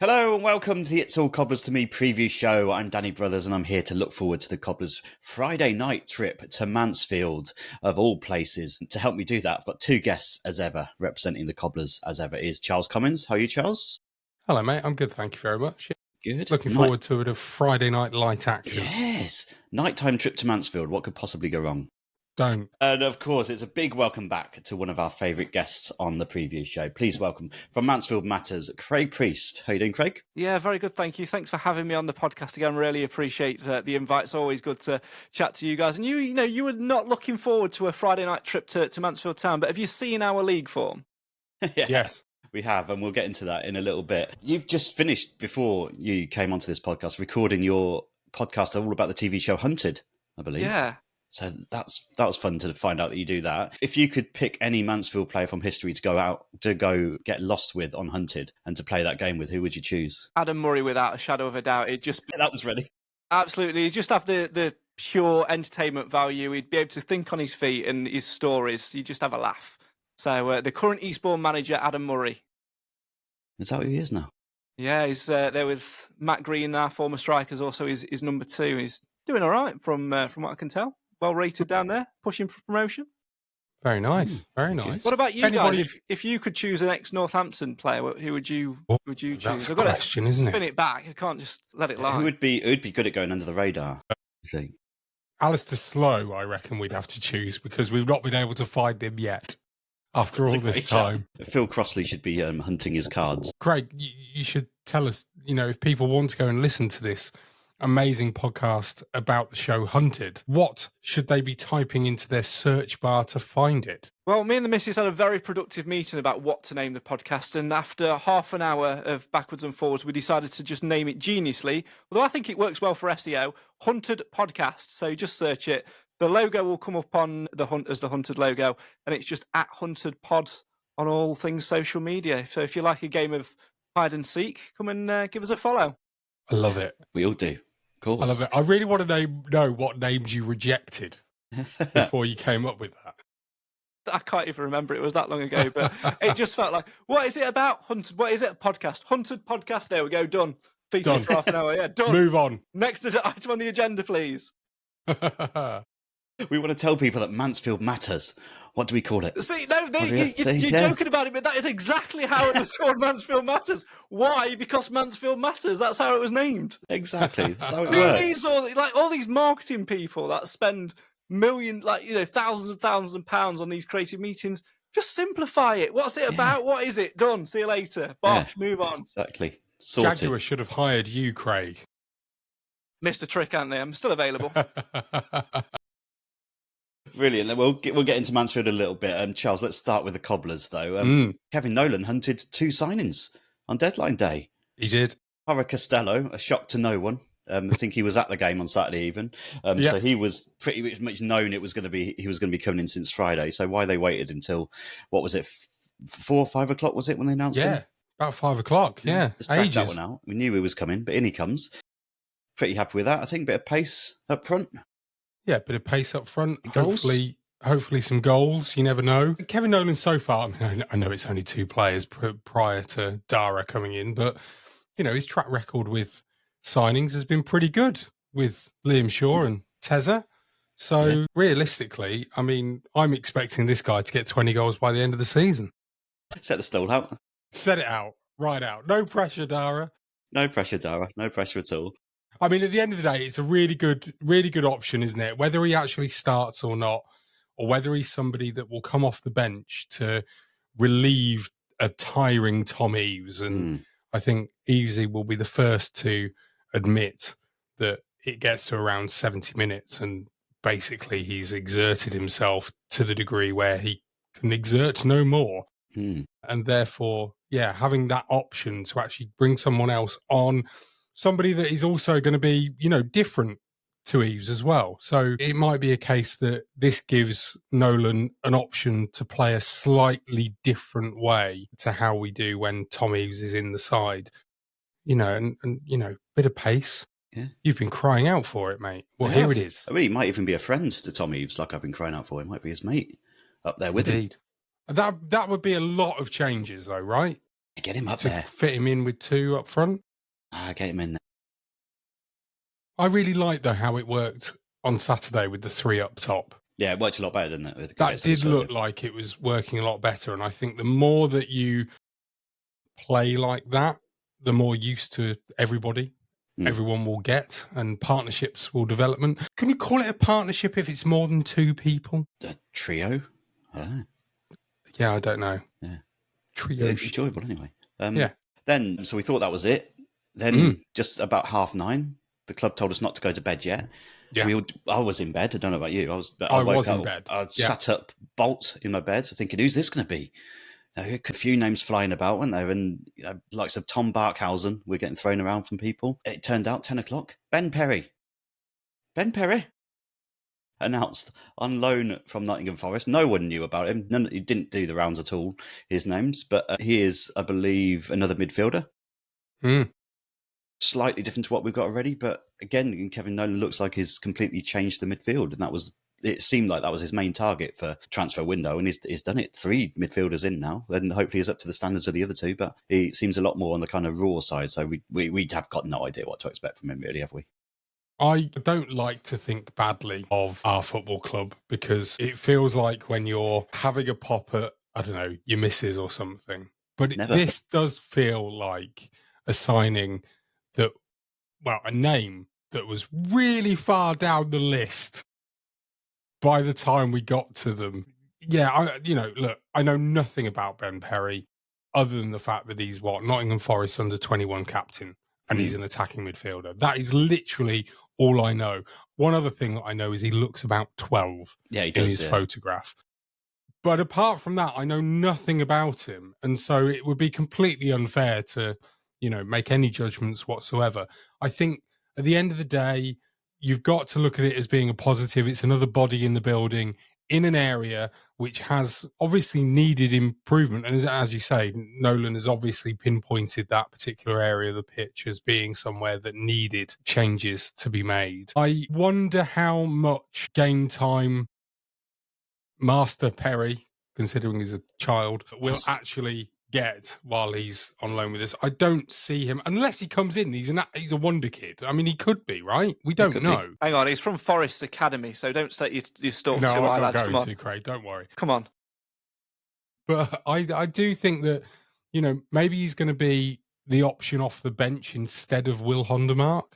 Hello and welcome to the It's All Cobblers To Me preview show. I'm Danny Brothers and I'm here to look forward to the Cobblers' Friday night trip to Mansfield, of all places. To help me do that, I've got two guests as ever, representing the Cobblers as ever, is Charles Commons. How are you, Charles? Hello, mate. I'm good, thank you very much. Good. Looking forward to a bit of Friday night light action. Yes. Nighttime trip to Mansfield. What could possibly go wrong? Don't. And of course, it's a big welcome back to one of our favourite guests on the preview show. Please welcome from Mansfield Matters, Craig Priest. How you doing, Craig? Yeah, very good, thank you. Thanks for having me on the podcast again. Really appreciate the invite. It's always good to chat to you guys. And you were not looking forward to a Friday night trip to Mansfield Town, but have you seen our league form? Yeah. Yes. We have, and we'll get into that in a little bit. You've just finished, before you came onto this podcast, recording your podcast all about the TV show Hunted, I believe. Yeah. So that was fun to find out that you do that. If you could pick any Mansfield player from history to go get lost with on Hunted and to play that game with, who would you choose? Adam Murray, without a shadow of a doubt. That was ready. Absolutely. He'd just have the pure entertainment value. He'd be able to think on his feet, and his stories, you'd just have a laugh. So the current Eastbourne manager, Adam Murray. Is that who he is now? Yeah, he's there with Matt Green, our former strikers, also his number two. He's doing all right from what I can tell. Well rated down there, pushing for promotion. Very nice. Very nice. What about you guys? If you could choose an ex-Northampton player, who would you choose? That's a I've got question, isn't it? Spin it back. I can't just let it lie. Who would be good at going under the radar, I think? Alistair Slow, I reckon we'd have to choose because we've not been able to find him yet after all this time. Phil Crossley should be hunting his cards. Craig, you should tell us, if people want to go and listen to this amazing podcast about the show Hunted, what should they be typing into their search bar to find it? Well, me and the missus had a very productive meeting about what to name the podcast, and after half an hour of backwards and forwards, we decided to just name it geniusly, although I think it works well for SEO, Hunted Podcast. So just search it. The logo will come up on the Hunt as the Hunted logo, and it's just at Hunted Pod on all things social media. So if you like a game of hide and seek, come and give us a follow. I love it. We all do. Of course. I love it. I really want to know what names you rejected before you came up with that. I can't even remember. It was that long ago, but it just felt like, what is it about? Hunted? What is it? A podcast? Hunted Podcast. There we go. Done. Featured for half an hour. Yeah, done. Move on. Next item on the agenda, please. We want to tell people that Mansfield matters. What do we call it? See, no, you're joking about it, but that is exactly how it was called. Mansfield Matters. Why? Because Mansfield Matters. That's how it was named. Exactly. That's how it Who works. needs all these marketing people that spend thousands and thousands of pounds on these creative meetings? Just simplify it. What's it about? What is it? Done. See you later. Bosh. Move on. Exactly. Sorted. Jaguar should have hired you, Craig. Missed a trick, aren't they? I'm still available. Brilliant. We'll get into Mansfield a little bit. Charles, let's start with the Cobblers, though. Kevin Nolan hunted two signings on deadline day. He did. Para Costello, a shock to no one. I think he was at the game on Saturday even. So he was pretty much known he was going to be coming in since Friday. So why they waited until, what was it, 4 or 5 o'clock was it when they announced him? Yeah, about 5 o'clock. Yeah, just dragged that one out. We knew he was coming, but in he comes. Pretty happy with that. I think a bit of pace up front. Yeah, a bit of pace up front. Hopefully some goals. You never know. Kevin Nolan so far, I know it's only 2 players prior to Dara coming in, but, his track record with signings has been pretty good with Liam Shaw and Tezza. So realistically, I'm expecting this guy to get 20 goals by the end of the season. Set the stall out. Set it out. Right out. No pressure, Dara. No pressure, Dara. No pressure at all. At the end of the day, it's a really good option, isn't it? Whether he actually starts or not, or whether he's somebody that will come off the bench to relieve a tiring Tom Eaves. And I think Eavesy will be the first to admit that it gets to around 70 minutes and basically he's exerted himself to the degree where he can exert no more. And therefore, having that option to actually bring someone else on, somebody that is also going to be, different to Eaves as well. So it might be a case that this gives Nolan an option to play a slightly different way to how we do when Tom Eaves is in the side. And bit of pace. Yeah. You've been crying out for it, mate. Well, here it is. He might even be a friend to Tom Eaves, like I've been crying out for. He might be his mate up there with him. That would be a lot of changes, though, right? Get him up to there. fit him in with 2 up front. Get him in there. I really liked, though, how it worked on Saturday with the 3 up top. Yeah, it worked a lot better, didn't it? That did look like it was working a lot better. And I think the more that you play like that, the more used to everyone will get, and partnerships will development. Can you call it a partnership if it's more than 2 people? A trio? Yeah, I don't know. Yeah. Trio. Enjoyable anyway. Yeah. Then, so we thought that was it. Then just about 9:30, the club told us not to go to bed yet. Yeah. I was in bed. I don't know about you. I was in bed. I sat up bolt in my bed thinking, who's this going to be? A few names flying about, weren't there? And likes of Tom Barkhausen were getting thrown around from people. It turned out 10 o'clock. Ben Perry announced on loan from Nottingham Forest. No one knew about him. He didn't do the rounds at all, his names. But he is, I believe, another midfielder. Slightly different to what we've got already. But again, Kevin Nolan looks like he's completely changed the midfield. And it seemed like that was his main target for transfer window. And he's done it. 3 midfielders in now. Then hopefully he's up to the standards of the other 2. But he seems a lot more on the kind of raw side. So we have got no idea what to expect from him, really, have we? I don't like to think badly of our football club, because it feels like when you're having a pop at, I don't know, your missus or something. But this does feel like a signing that, a name that was really far down the list by the time we got to them. Yeah, look, I know nothing about Ben Perry other than the fact that he's Nottingham Forest under 21 captain, and he's an attacking midfielder. That is literally all I know. One other thing that I know is he looks about 12 in his photograph. But apart from that, I know nothing about him. And so it would be completely unfair to, make any judgments whatsoever. I think at the end of the day, you've got to look at it as being a positive. It's another body in the building in an area which has obviously needed improvement. And as you say, Nolan has obviously pinpointed that particular area of the pitch as being somewhere that needed changes to be made. I wonder how much game time Master Perry, considering he's a child, will actually get while he's on loan with us. I don't see him, unless he comes in, he's a wonder kid. I mean, he could be, right? We don't know. Hang on, he's from Forest Academy, so don't set your stalk too high, lads. No, I'm Come not on. going to, Craig, don't worry. Come on. But I do think that, maybe he's going to be the option off the bench instead of Will Hondermark.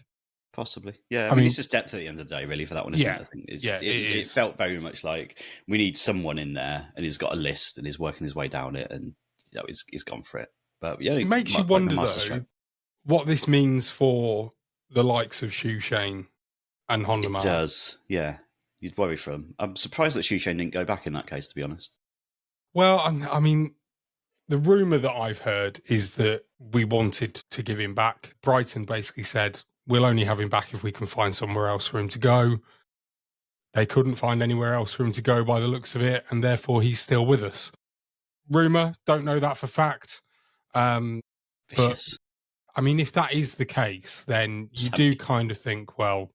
Possibly. Yeah, I mean, it's just depth at the end of the day, really, for that one, isn't it? I think it felt very much like we need someone in there, and he's got a list, and he's working his way down it, and he's gone for it. But yeah, it makes you wonder, though, what this means for the likes of Shoeshane and Hondermark. It does, yeah. You'd worry for him. I'm surprised that Shoeshane didn't go back in that case, to be honest. Well, I mean, the rumour that I've heard is that we wanted to give him back. Brighton basically said, we'll only have him back if we can find somewhere else for him to go. They couldn't find anywhere else for him to go by the looks of it, and therefore he's still with us. Rumour, don't know that for fact. But, I mean, if that is the case, then you do kind of think, well,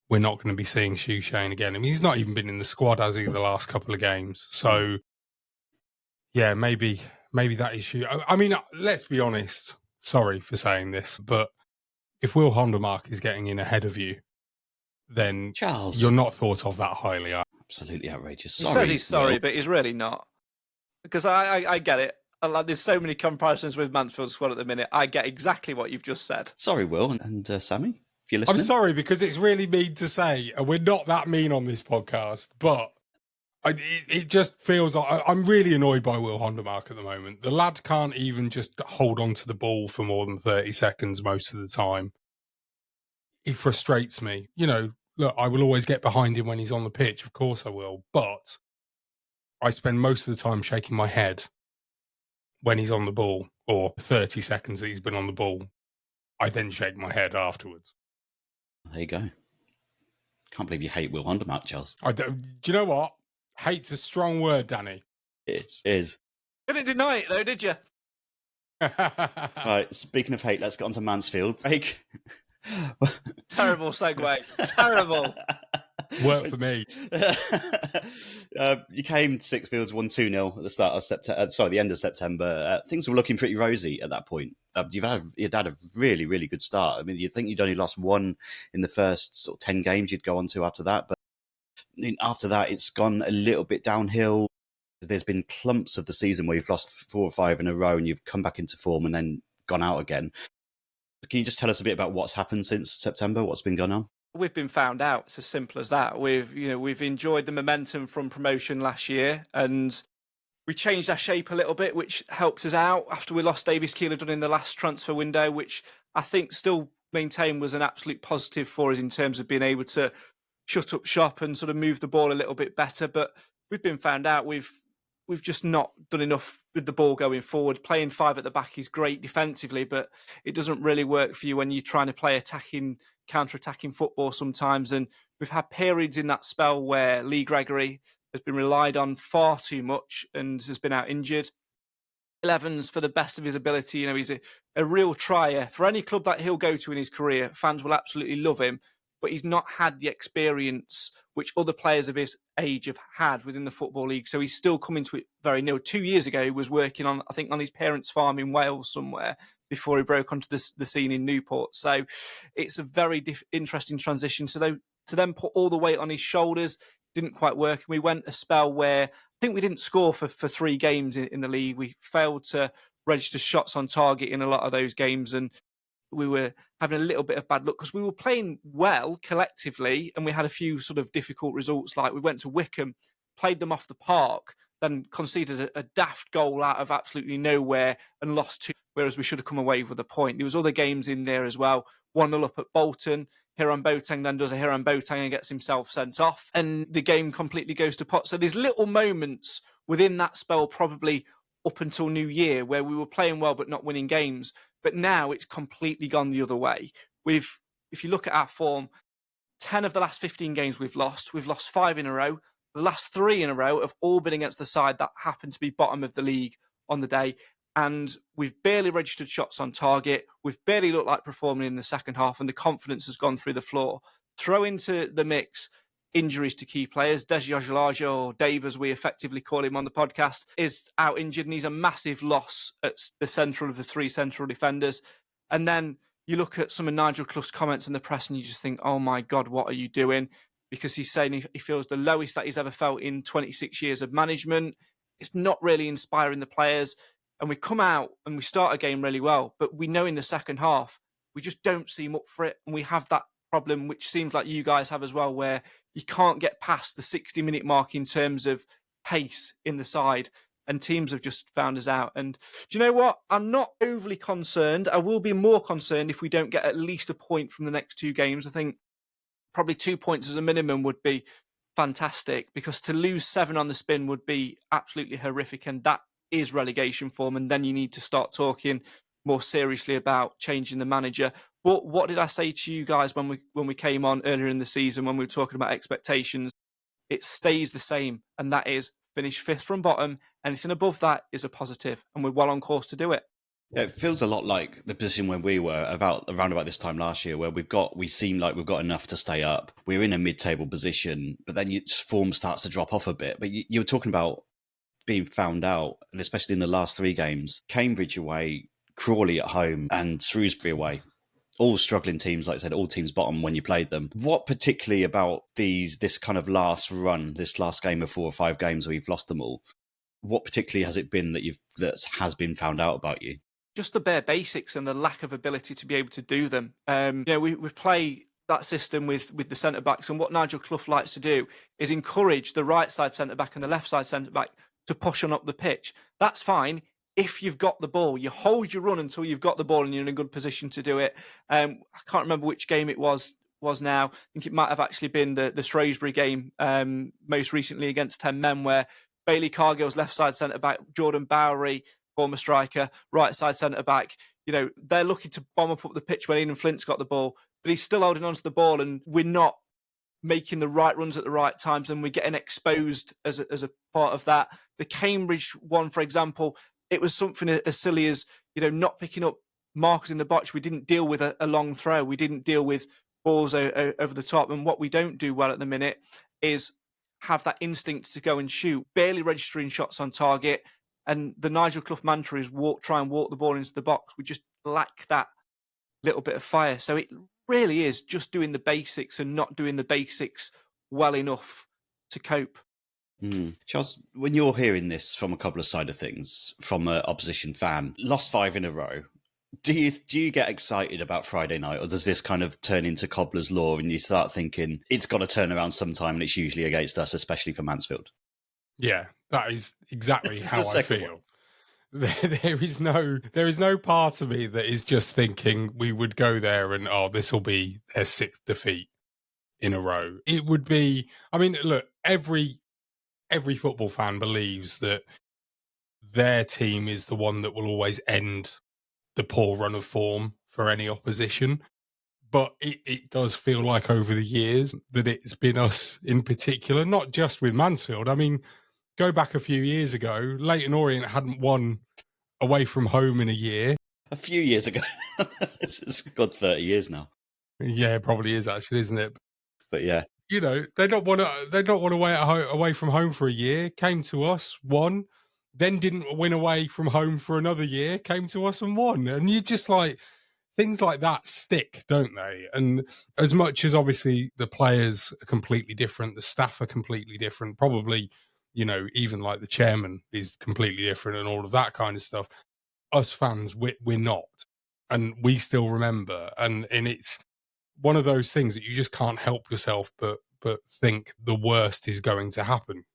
we're not going to be seeing Shoeshane again. I mean, he's not even been in the squad, has he, the last couple of games? So, yeah, maybe that is Shoeshane. I mean, let's be honest. Sorry for saying this, but if Will Hondermark is getting in ahead of you, then Charles, you're not thought of that highly. Absolutely outrageous. He says he's sorry, but he's really not. Because I get it. There's so many comparisons with Mansfield squad at the minute. I get exactly what you've just said. Sorry, Will and Sammy, if you're listening. I'm sorry, because it's really mean to say, and we're not that mean on this podcast, but it just feels like I'm really annoyed by Will Hondermark at the moment. The lad can't even just hold on to the ball for more than 30 seconds most of the time. He frustrates me. Look, I will always get behind him when he's on the pitch. Of course I will. But I spend most of the time shaking my head when he's on the ball, or 30 seconds that he's been on the ball. I then shake my head afterwards. There you go. Can't believe you hate Will Hondermark, Charles. Do you know what? Hate's a strong word, Danny. It is. Didn't deny it, though, did you? Right, speaking of hate, let's get on to Mansfield. Terrible segue. Terrible. Worked for me. You came to Sixfields, won 2-0 at the start of September. The end of September. Things were looking pretty rosy at that point. You'd had a really, really good start. I mean, you'd think you'd only lost one in the first sort of 10 games you'd go on to after that. But after that, it's gone a little bit downhill. There's been clumps of the season where you've lost 4 or 5 in a row and you've come back into form and then gone out again. Can you just tell us a bit about what's happened since September? What's been going on? We've been found out. It's as simple as that. We've enjoyed the momentum from promotion last year, and we changed our shape a little bit, which helped us out after we lost Davies Keeler in the last transfer window, which I think still maintained was an absolute positive for us in terms of being able to shut up shop and sort of move the ball a little bit better. But we've been found out. We've just not done enough with the ball going forward. Playing 5 at the back is great defensively, but it doesn't really work for you when you're trying to play counter-attacking football sometimes. And we've had periods in that spell where Lee Gregory has been relied on far too much and has been out injured. Evans, for the best of his ability, he's a real trier. For any club that he'll go to in his career, fans will absolutely love him, but he's not had the experience which other players of his age have had within the Football League. So he's still coming to it very new. 2 years ago, he was working on his parents' farm in Wales somewhere before he broke onto the scene in Newport. So it's a very interesting transition. So to then put all the weight on his shoulders didn't quite work. And we went a spell where I think we didn't score for 3 games in the league. We failed to register shots on target in a lot of those games. And we were having a little bit of bad luck because we were playing well collectively and we had a few sort of difficult results. Like we went to Wickham, played them off the park, then conceded a daft goal out of absolutely nowhere and lost 2, whereas we should have come away with a point. There was other games in there as well. 1-0 up at Bolton. Hiram Boateng then does a Hiram Boateng and gets himself sent off. And the game completely goes to pot. So there's little moments within that spell, probably up until New Year, where we were playing well but not winning games. But now it's completely gone the other way. If you look at our form, 10 of the last 15 games we've lost 5 in a row. The last 3 in a row have all been against the side that happened to be bottom of the league on the day. And we've barely registered shots on target. We've barely looked like performing in the second half, and the confidence has gone through the floor. Throw into the mix injuries to key players. Desi Ojalaja, or Dave as we effectively call him on the podcast, is out injured and he's a massive loss at the central of the 3 central defenders. And then you look at some of Nigel Clough's comments in the press and you just think, oh my God, what are you doing? Because he's saying he feels the lowest that he's ever felt in 26 years of management. It's not really inspiring the players. And we come out and we start a game really well, but we know in the second half, we just don't seem up for it. And we have that problem, which seems like you guys have as well, where you can't get past the 60-minute mark in terms of pace in the side. And teams have just found us out. And do you know what? I'm not overly concerned. I will be more concerned if we don't get at least a point from the next 2 games. I think probably 2 points as a minimum would be fantastic, because to lose 7 on the spin would be absolutely horrific. And that is relegation form. And then you need to start talking more seriously about changing the manager. But what did I say to you guys when we came on earlier in the season, when we were talking about expectations? It stays the same. And that is finish 5th from bottom. Anything above that is a positive. And we're well on course to do it. Yeah, it feels a lot like the position when we were around about this time last year, where we seem like we've got enough to stay up. We're in a mid-table position, but then form starts to drop off a bit. But you were talking about being found out, and especially in the last 3 games, Cambridge away, Crawley at home, and Shrewsbury away. All struggling teams, like I said, all teams bottom when you played them. What particularly about this kind of last run, this last game of 4 or 5 games where you've lost them all, what particularly has it been that has been found out about you? Just the bare basics and the lack of ability to be able to do them. We play that system with the centre-backs, and what Nigel Clough likes to do is encourage the right side centre-back and the left side centre-back to push on up the pitch. That's fine if you've got the ball. You hold your run until you've got the ball and you're in a good position to do it. I can't remember which game it was now. I think it might have actually been the Shrewsbury game most recently against 10 men, where Bailey Cargill's left side centre-back, Jordan Bowery, former striker, right side centre-back, they're looking to bomb up the pitch when Ian Flint's got the ball, but he's still holding on to the ball, and we're not making the right runs at the right times, and we're getting exposed as a part of that. The Cambridge one, for example, it was something as silly as, not picking up markers in the box. We didn't deal with a long throw. We didn't deal with balls over the top. And what we don't do well at the minute is have that instinct to go and shoot, barely registering shots on target. And the Nigel Clough mantra is try and walk the ball into the box. We just lack that little bit of fire. So it really is just doing the basics and not doing the basics well enough to cope. Charles, when you're hearing this from a Cobblers side of things, from an opposition fan, lost 5 in a row, do you get excited about Friday night, or does this kind of turn into Cobblers law and you start thinking it's got to turn around sometime and it's usually against us, especially for Mansfield? Yeah, that is exactly how I feel. There is no part of me that is just thinking we would go there and, this will be their 6th defeat in a row. It would be, I mean, look, every football fan believes that their team is the one that will always end the poor run of form for any opposition. But it does feel like over the years that it's been us in particular, not just with Mansfield. I mean, go back a few years ago, Leyton Orient hadn't won away from home in a year. A few years ago. It's got 30 years now. Yeah, it probably is actually, isn't it? But yeah. You know, they don't want to wait away from home for a year. Came to us, won, then didn't win away from home for another year. Came to us and won, and you just like things like that stick, don't they? And as much as obviously the players are completely different, the staff are completely different. Probably, you know, even like the chairman is completely different, and all of that kind of stuff. Us fans, we're not, and we still remember, and it's one of those things that you just can't help yourself but think the worst is going to happen.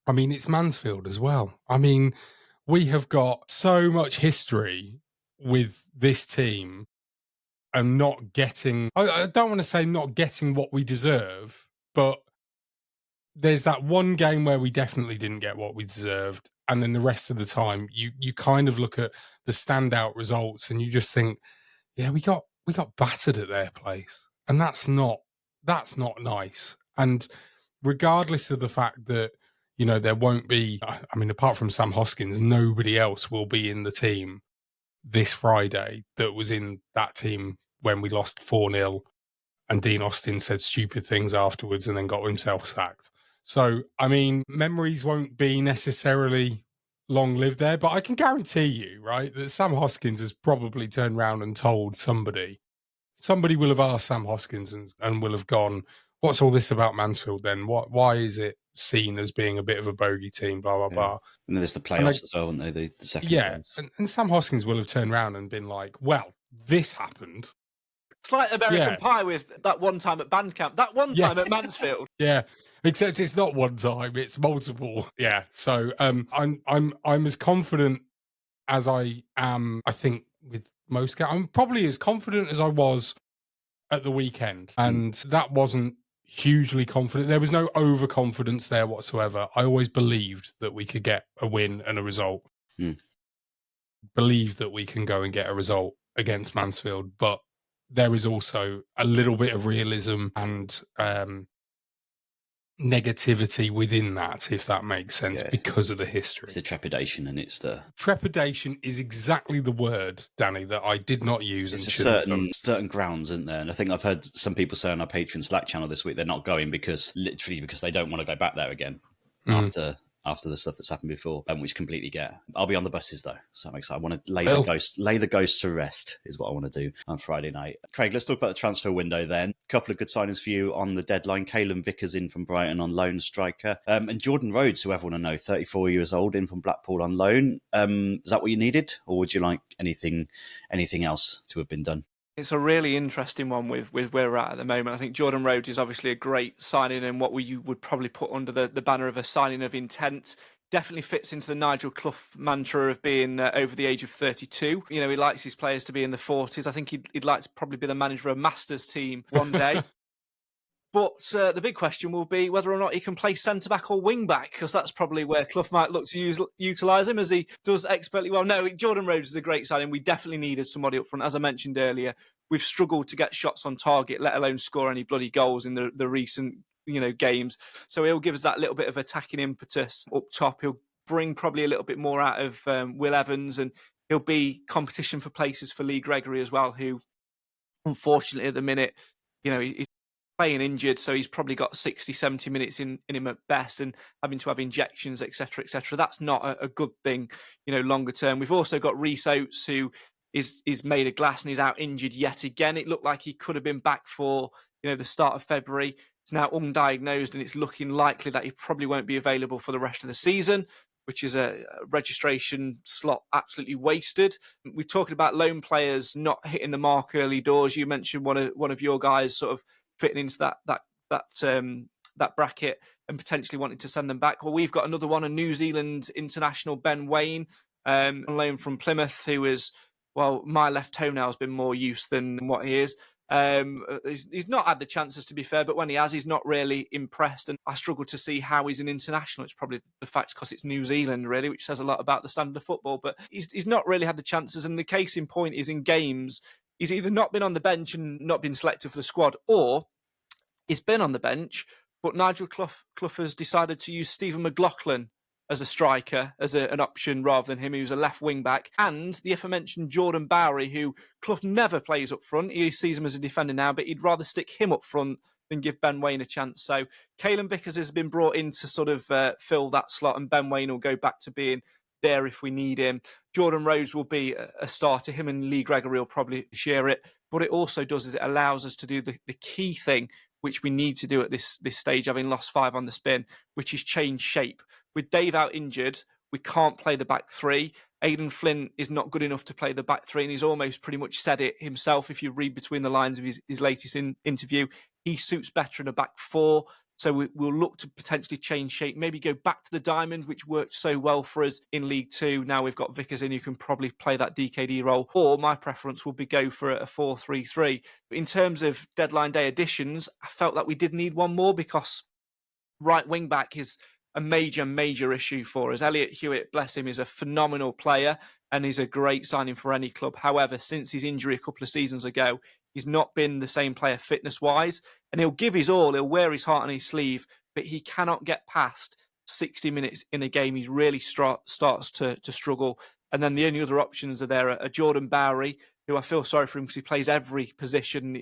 I mean, it's Mansfield as well. I mean, we have got so much history with this team and not getting, I don't want to say not getting what we deserve, but there's that one game where we definitely didn't get what we deserved. And then the rest of the time, you kind of look at the standout results and you just think, yeah, we got battered at their place, and that's not nice. And regardless of the fact that, you know, there won't be, I mean, apart from Sam Hoskins, nobody else will be in the team this Friday that was in that team when we lost 4-0 and Dean Austin said stupid things afterwards and then got himself sacked. So, I mean, memories won't be necessarily long-lived there, but I can guarantee you, right, that Sam Hoskins has probably turned around and told somebody will have asked Sam Hoskins and will have gone, what's all this about Mansfield then? Why is it seen as being a bit of a bogey team, blah, blah, blah. And then there's the playoffs as well, aren't they? The second games. And Sam Hoskins will have turned around and been like, well, this happened. It's like American Pie with that one time at Bandcamp, that one time at Mansfield. Yeah, except it's not one time; it's multiple. Yeah, so I'm as confident as I am. I think with most games, I'm probably as confident as I was at the weekend, and that wasn't hugely confident. There was no overconfidence there whatsoever. I always believed that we could get a win and a result. Believed that we can go and get a result against Mansfield, but there is also a little bit of realism and negativity within that, if that makes sense, because of the history. It's the trepidation, and it's the... Trepidation is exactly the word, Danny, that I did not use. It's certain grounds, isn't there? And I think I've heard some people say on our Patreon Slack channel this week they're not going because they don't want to go back there again after the stuff that's happened before, which I completely get. I'll be on the buses though, so I'm excited. I want to lay the ghosts to rest is what I want to do on Friday night. Craig, let's talk about the transfer window then. A couple of good signings for you on the deadline. Caelan Vickers in from Brighton on loan, striker, and Jordan Rhodes, who everyone will know, 34 years old, in from Blackpool on loan. Is that what you needed, or would you like anything else to have been done? It's a really interesting one with where we're at the moment. I think Jordan Rhodes is obviously a great signing and what you would probably put under the banner of a signing of intent. Definitely fits into the Nigel Clough mantra of being over the age of 32. You know, he likes his players to be in the 40s. I think he'd like to probably be the manager of a Masters team one day. But the big question will be whether or not he can play centre-back or wing-back, because that's probably where Clough might look to utilise him, as he does expertly well. No, Jordan Rhodes is a great signing. We definitely needed somebody up front. As I mentioned earlier, we've struggled to get shots on target, let alone score any bloody goals in the recent games. So he'll give us that little bit of attacking impetus up top. He'll bring probably a little bit more out of Will Evans, and he'll be competition for places for Lee Gregory as well, who unfortunately at the minute he's playing injured, so he's probably got 60, 70 minutes in him at best, and having to have injections, etc., etc. That's not a good thing, longer term. We've also got Rhys Oates, who is made of glass and is out injured yet again. It looked like he could have been back for the start of February. It's now undiagnosed, and it's looking likely that he probably won't be available for the rest of the season, which is a registration slot absolutely wasted. We're talking about loan players not hitting the mark early doors. You mentioned one of your guys sort of fitting into that bracket and potentially wanting to send them back. Well, we've got another one, a New Zealand international, Ben Waine, on loan from Plymouth, who is, well, my left toenail has been more use than what he is. He's not had the chances, to be fair, but when he has, he's not really impressed, and I struggle to see how he's an international. It's probably the fact because it's New Zealand, really, which says a lot about the standard of football, but he's not really had the chances, and the case in point is in games he's either not been on the bench and not been selected for the squad, or he's been on the bench, but Nigel Clough has decided to use Stephen McLaughlin as a striker, as an option rather than him, who's a left wing back, and the aforementioned Jordan Bowery, who Clough never plays up front. He sees him as a defender now, but he'd rather stick him up front than give Ben Waine a chance. So Caelan Vickers has been brought in to sort of fill that slot, and Ben Waine will go back to being there if we need him. Jordan Rhodes will be a starter. Him and Lee Gregory will probably share it. What it also does is it allows us to do the key thing, which we need to do at this stage, having lost 5 on the spin, which is change shape. With Dave out injured, we can't play the back three. Aidan Flynn is not good enough to play the back three, and he's almost pretty much said it himself. If you read between the lines of his latest interview, he suits better in a back four. So we'll look to potentially change shape, maybe go back to the diamond, which worked so well for us in League Two. Now we've got Vickers in, who can probably play that DKD role, or my preference would be go for a 4-3-3. But in terms of deadline day additions, I felt that we did need one more, because right wing back is a major issue for us. Elliot Hewitt, bless him, is a phenomenal player and he's a great signing for any club. However, since his injury a couple of seasons ago, he's not been the same player fitness-wise, and he'll give his all, he'll wear his heart on his sleeve, but he cannot get past 60 minutes in a game. He really starts to struggle. And then the only other options are there are Jordan Bowery, who I feel sorry for him because he plays every position.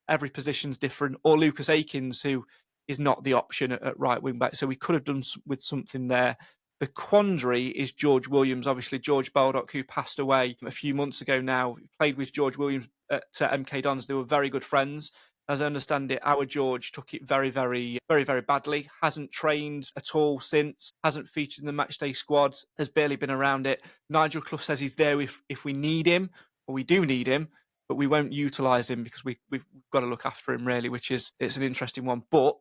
Every position's different. Or Lucas Akins, who is not the option at right wing back. So we could have done with something there. The quandary is George Williams. Obviously, George Baldock, who passed away a few months ago now, played with George Williams at MK Dons. They were very good friends. As I understand it, our George took it very badly. Hasn't trained at all since. Hasn't featured in the matchday squad. Has barely been around it. Nigel Clough says he's there if we need him, or we do need him, but we won't utilise him because we've got to look after him, really, it's an interesting one. But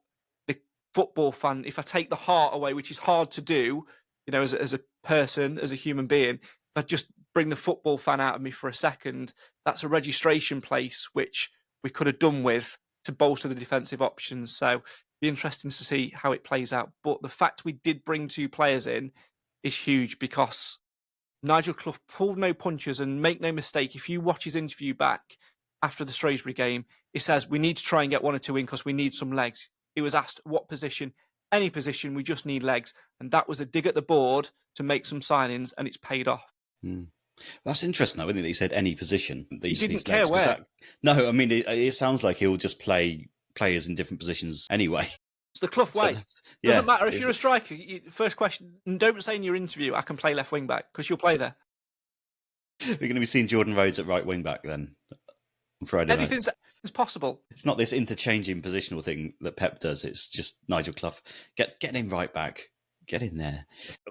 the football fan, if I take the heart away, which is hard to do, as a person, as a human being, if I just bring the football fan out of me for a second, that's a registration place which we could have done with to bolster the defensive options. So be interesting to see how it plays out. But the fact we did bring 2 players in is huge, because Nigel Clough pulled no punches, and make no mistake, if you watch his interview back after the Shrewsbury game, he says we need to try and get 1 or 2 in because we need some legs. He was asked what position. Any position, we just need legs. And that was a dig at the board to make some signings, and it's paid off. That's interesting, though, isn't it? That he said any position. He didn't care where. No, I mean, it sounds like he'll just play players in different positions anyway. It's the Clough way. Doesn't matter if you're a striker. First question, don't say in your interview, I can play left wing back, because you'll play there. We're going to be seeing Jordan Rhodes at right wing back then on Friday night. Anything's possible. It's not this interchanging positional thing that Pep does. It's just Nigel Clough. Get him right back. Get in there.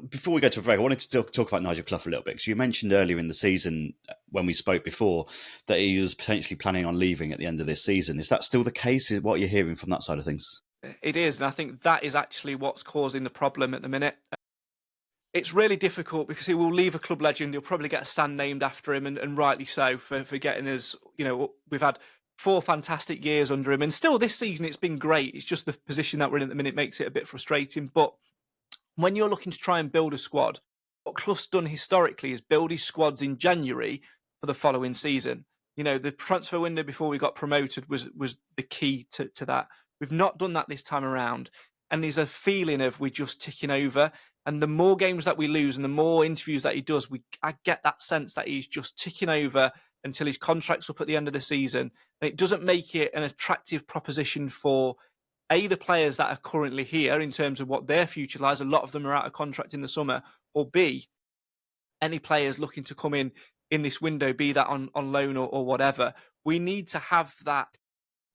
Before we go to a break, I wanted to talk about Nigel Clough a little bit, because you mentioned earlier in the season, when we spoke before, that he was potentially planning on leaving at the end of this season. Is that still the case? Is what you're hearing from that side of things? It is, and I think that is actually what's causing the problem at the minute. It's really difficult because he will leave a club legend. He'll probably get a stand named after him, and rightly so, for getting us, we've had 4 fantastic years under him, and still this season it's been great. It's just the position that we're in at the minute makes it a bit frustrating. But when you're looking to try and build a squad, what Clough's done historically is build his squads in January for the following season. The transfer window before we got promoted was the key to that. We've not done that this time around. And there's a feeling of we're just ticking over. And the more games that we lose and the more interviews that he does, I get that sense that he's just ticking over until his contract's up at the end of the season. And it doesn't make it an attractive proposition for A, the players that are currently here in terms of what their future lies. A lot of them are out of contract in the summer. Or B, any players looking to come in this window, be that on loan or whatever. We need to have that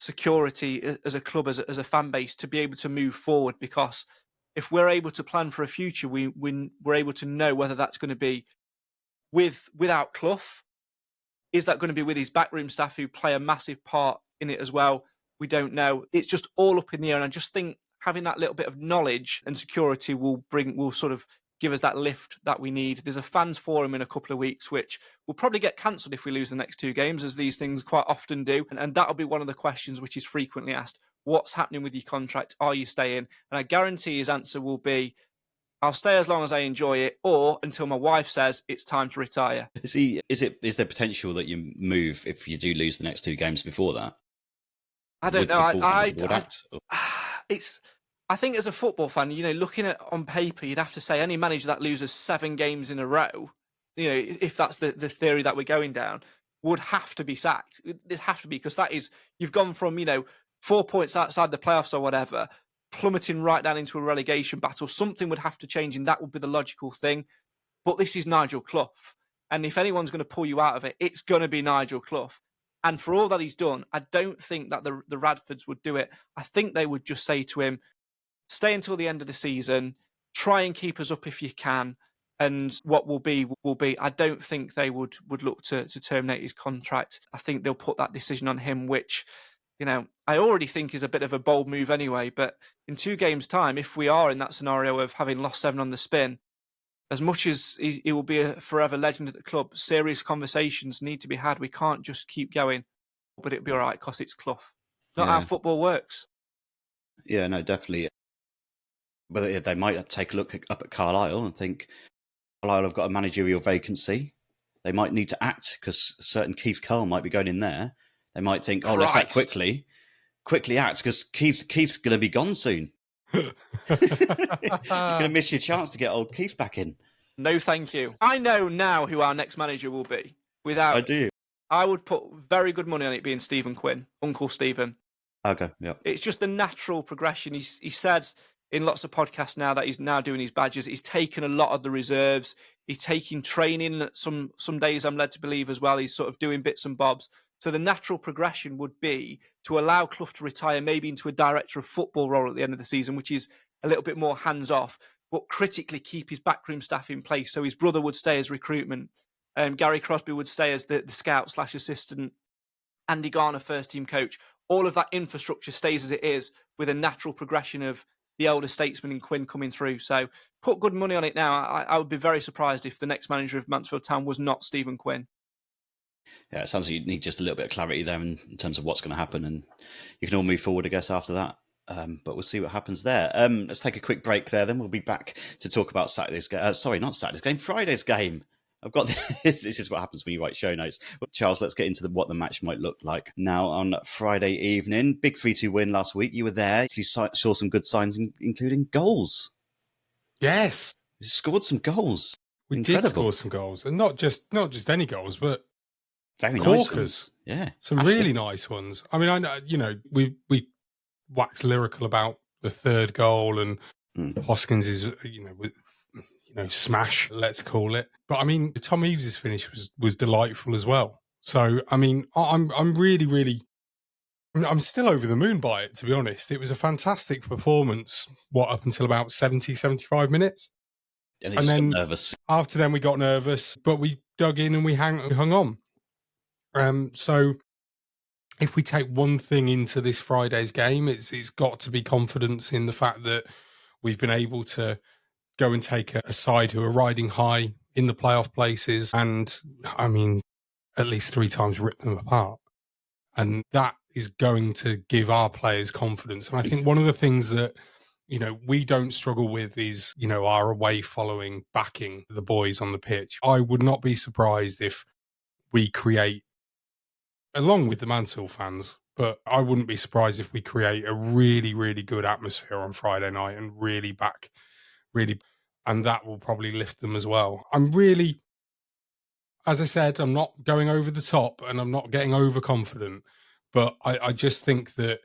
security as a club, as a fan base, to be able to move forward, because if we're able to plan for a future, we're able to know whether that's going to be without Clough. Is that going to be with his backroom staff, who play a massive part in it as well? We don't know. It's just all up in the air. And I just think having that little bit of knowledge and security will sort of give us that lift that we need. There's a fans forum in a couple of weeks, which will probably get cancelled if we lose the next 2 games, as these things quite often do. And that'll be one of the questions which is frequently asked. What's happening with your contract? Are you staying? And I guarantee his answer will be, I'll stay as long as I enjoy it, or until my wife says it's time to retire. Is there potential that you move if you do lose the next 2 games before that? I don't know. I think as a football fan, looking at on paper, you'd have to say any manager that loses 7 games in a row, if that's the theory that we're going down, would have to be sacked. It'd have to be, because that is, you've gone from 4 points outside the playoffs or whatever, plummeting right down into a relegation battle. Something would have to change, and that would be the logical thing. But this is Nigel Clough, and if anyone's going to pull you out of it, it's going to be Nigel Clough. And for all that he's done, I don't think that the Radfords would do it. I think they would just say to him, stay until the end of the season, try and keep us up if you can, and what will be will be. I don't think they would look to terminate his contract. I think they'll put that decision on him, which, I already think is a bit of a bold move anyway. But in 2 games' time, if we are in that scenario of having lost 7 on the spin, as much as he will be a forever legend at the club, serious conversations need to be had. We can't just keep going, but it'll be all right because it's Clough. Not how football works. Yeah, no, definitely. But they might take a look up at Carlisle and think, Carlisle have got a managerial vacancy. They might need to act, because certain Keith Curl might be going in there. They might think, let's act quickly act, because Keith's going to be gone soon. You're going to miss your chance to get old Keith back in. No, thank you. I know now who our next manager will be. I do. I would put very good money on it being Stephen Quinn, Uncle Stephen. Okay, yeah. It's just the natural progression. He said in lots of podcasts now that he's now doing his badges. He's taken a lot of the reserves. He's taking training some days, I'm led to believe, as well. He's sort of doing bits and bobs. So the natural progression would be to allow Clough to retire, maybe into a director of football role at the end of the season, which is a little bit more hands-off, but critically keep his backroom staff in place. So his brother would stay as recruitment. Gary Crosby would stay as the scout/assistant. Andy Garner, first-team coach. All of that infrastructure stays as it is, with a natural progression of the elder statesman in Quinn coming through. So put good money on it now. I would be very surprised if the next manager of Mansfield Town was not Stephen Quinn. Yeah, it sounds like you need just a little bit of clarity there in terms of what's going to happen, and you can all move forward, I guess, after that. But we'll see what happens there. Let's take a quick break there, then we'll be back to talk about Saturday's game. Sorry, not Saturday's game, Friday's game. I've got this. This is what happens when you write show notes. Charles, let's get into what the match might look like now on Friday evening. Big 3-2 win last week. You were there. You saw some good signs, including goals. Yes, you scored some goals. We Incredible. did score some goals, and not just any goals, but very corkers. Nice ones. Yeah, some really nice ones. I mean, I know, we wax lyrical about the third goal, and Hoskins is smash, let's call it. But I mean, Tom Eaves's finish was delightful as well. So I mean, I'm really, I'm still over the moon by it, to be honest. It was a fantastic performance. Up until about 75 minutes. And then got nervous. After then, we got nervous, but we dug in and we hung on. So if we take one thing into this Friday's game, it's got to be confidence in the fact that we've been able to go and take a side who are riding high in the playoff places, and I mean, at least 3 times rip them apart. And that is going to give our players confidence. And I think one of the things that, we don't struggle with is, our away following backing the boys on the pitch. I would not be surprised if we create, along with the Mansfield fans, but I wouldn't be surprised if we create a really, really good atmosphere on Friday night and really, and that will probably lift them as well. as I said, I'm not going over the top and I'm not getting overconfident, but I just think that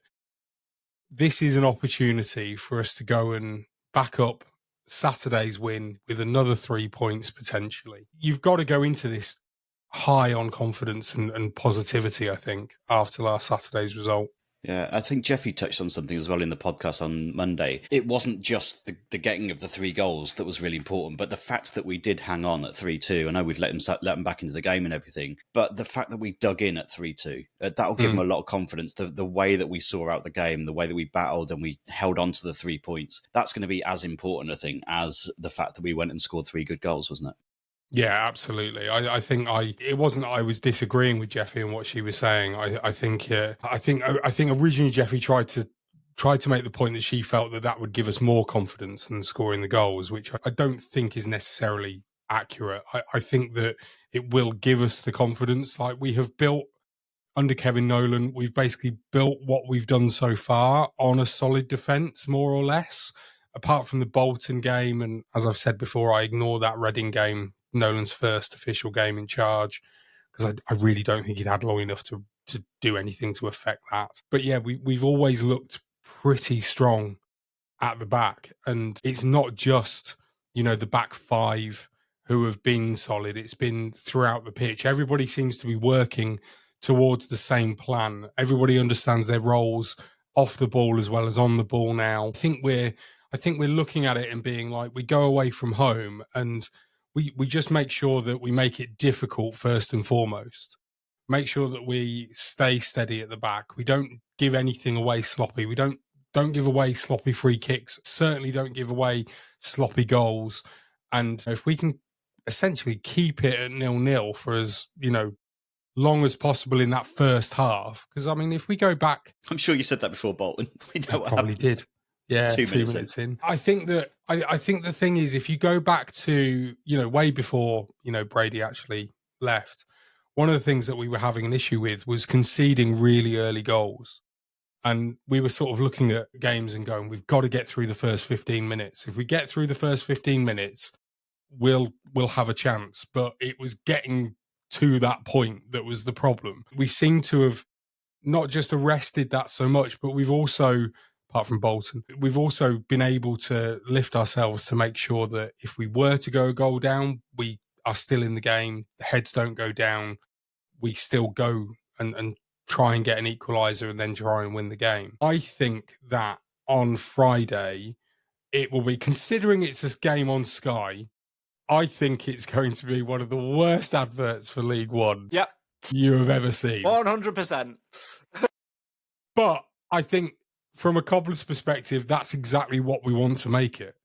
this is an opportunity for us to go and back up Saturday's win with another 3 points potentially. You've got to go into this high on confidence and positivity, I think, after last Saturday's result. Yeah, I think Jeffy touched on something as well in the podcast on Monday. It wasn't just the getting of the 3 goals that was really important, but the fact that we did hang on at 3-2. I know we'd let them back into the game and everything, but the fact that we dug in at 3-2, that'll give them a lot of confidence. The way that we saw out the game, the way that we battled and we held on to the 3 points, that's going to be as important, I think, as the fact that we went and scored 3 good goals, wasn't it? Yeah, absolutely. I think it wasn't that I was disagreeing with Jeffy and what she was saying. I think originally Jeffy tried to make the point that she felt that would give us more confidence than scoring the goals, which I don't think is necessarily accurate. I think that it will give us the confidence. Like we have built under Kevin Nolan, we've basically built what we've done so far on a solid defence, more or less. Apart from the Bolton game, and as I've said before, I ignore that Reading game, Nolan's first official game in charge, because I really don't think he'd had long enough to do anything to affect that. But yeah, we've always looked pretty strong at the back, and it's not just, the back 5 who have been solid. It's been throughout the pitch. Everybody seems to be working towards the same plan. Everybody understands their roles off the ball as well as on the ball now. I think we're looking at it and being like, we go away from home and we just make sure that we make it difficult first and foremost. Make sure that we stay steady at the back. We don't give anything away sloppy. We don't give away sloppy free kicks. Certainly don't give away sloppy goals. And if we can essentially keep it at 0-0 for as, long as possible in that first half. Because, I mean, if we go back... I'm sure you said that before, Bolton. We know what probably happened. did. Yeah, 2 minutes in. I think that I think the thing is, if you go back to, way before, Brady actually left, one of the things that we were having an issue with was conceding really early goals. And we were sort of looking at games and going, we've got to get through the first 15 minutes. If we get through the first 15 minutes, we'll have a chance. But it was getting to that point that was the problem. We seem to have not just arrested that so much, but we've also, apart from Bolton, we've also been able to lift ourselves to make sure that if we were to go a goal down, we are still in the game. The heads don't go down. We still go and try and get an equaliser and then try and win the game. I think that on Friday, it will be, considering it's a game on Sky, I think it's going to be one of the worst adverts for League One you have ever seen. 100%. But I think from a Cobbler's perspective, that's exactly what we want to make it.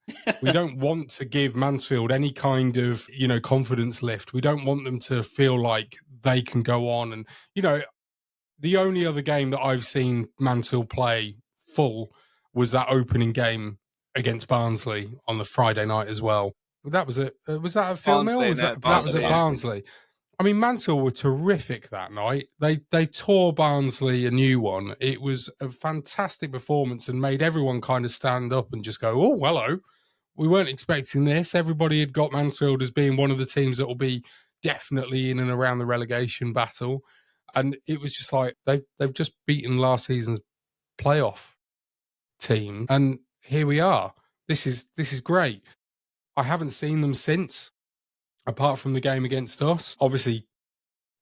We don't want to give Mansfield any kind of, confidence lift. We don't want them to feel like they can go on. And, the only other game that I've seen Mansfield play full was that opening game against Barnsley on the Friday night as well. That was it. Was that at Phil Mill? That was at Barnsley. I mean, Mansfield were terrific that night. They tore Barnsley a new one. It was a fantastic performance and made everyone kind of stand up and just go, oh, hello. We weren't expecting this. Everybody had got Mansfield as being one of the teams that will be definitely in and around the relegation battle. And it was just like, they've just beaten last season's playoff team. And here we are. This is great. I haven't seen them since, apart from the game against us. Obviously,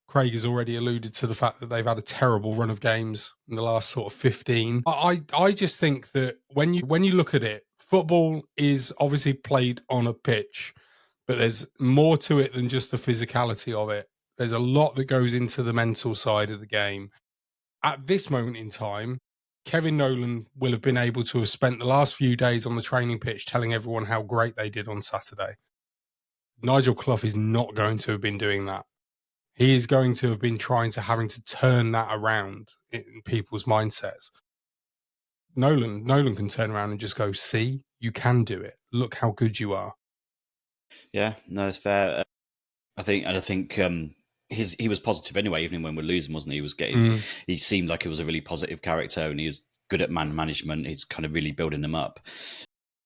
Craig has already alluded to the fact that they've had a terrible run of games in the last sort of 15. I just think that when you look at it, football is obviously played on a pitch, but there's more to it than just the physicality of it. There's a lot that goes into the mental side of the game. At this moment in time, Kevin Nolan will have been able to have spent the last few days on the training pitch telling everyone how great they did on Saturday. Nigel Clough is not going to have been doing that. He is going to have been having to turn that around in people's mindsets. Nolan can turn around and just go, see, you can do it. Look how good you are. Yeah, no, it's fair. I think he was positive anyway, even when we're losing, wasn't he? He was getting, he seemed like he was a really positive character and he was good at man management. He's kind of really building them up.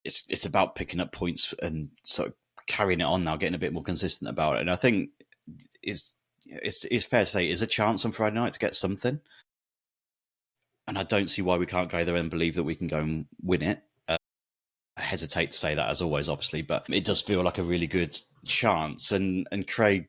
It's about picking up points and sort of carrying it on now, getting a bit more consistent about it. And I think it's fair to say is a chance on Friday night to get something. And I don't see why we can't go there and believe that we can go and win it. I hesitate to say that, as always, obviously, but it does feel like a really good chance. And Craig,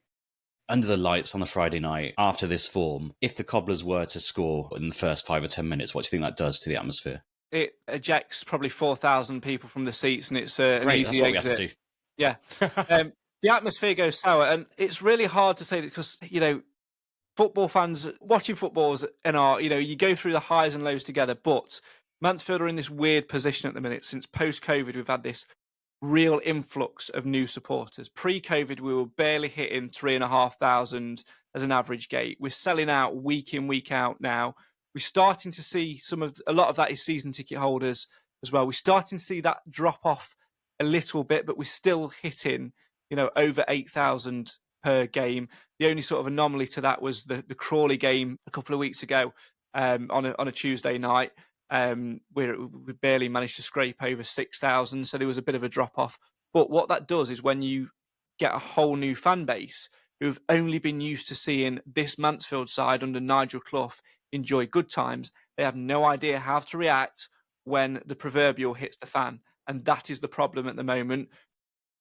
under the lights on a Friday night, after this form, if the Cobblers were to score in the first 5 or 10 minutes, what do you think that does to the atmosphere? It ejects probably 4,000 people from the seats, and it's an Great, easy that's what exit. we have to do. Yeah. The atmosphere goes sour, and it's really hard to say that because, football fans watching footballs and you go through the highs and lows together, but Mansfield are in this weird position at the minute. Since post-COVID, we've had this real influx of new supporters. Pre-COVID, we were barely hitting 3,500 as an average gate. We're selling out week in, week out now. We're starting to see a lot of that is season ticket holders as well. We're starting to see that drop off a little bit, but we're still hitting, over 8,000 per game. The only sort of anomaly to that was the Crawley game a couple of weeks ago on a Tuesday night. We barely managed to scrape over 6,000, so there was a bit of a drop off. But what that does is when you get a whole new fan base who've only been used to seeing this Mansfield side under Nigel Clough enjoy good times, they have no idea how to react when the proverbial hits the fan, and that is the problem at the moment.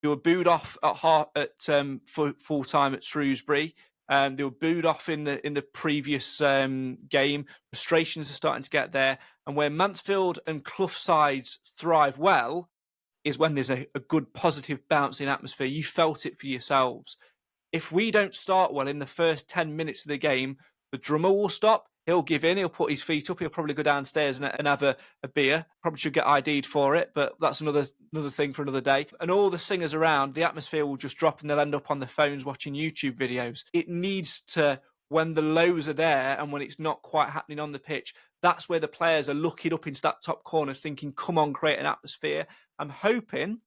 They were booed off for full time at Shrewsbury. They were booed off in the previous game. Frustrations are starting to get there, and where Mansfield and Clough sides thrive well is when there's a good, positive, bouncing atmosphere. You felt it for yourselves. If we don't start well in the first 10 minutes of the game, the drummer will stop. He'll give in. He'll put his feet up. He'll probably go downstairs and have a beer. Probably should get ID'd for it, but that's another thing for another day. And all the singers around, the atmosphere will just drop and they'll end up on their phones watching YouTube videos. It needs to, when the lows are there and when it's not quite happening on the pitch, that's where the players are looking up into that top corner thinking, come on, create an atmosphere. I'm hoping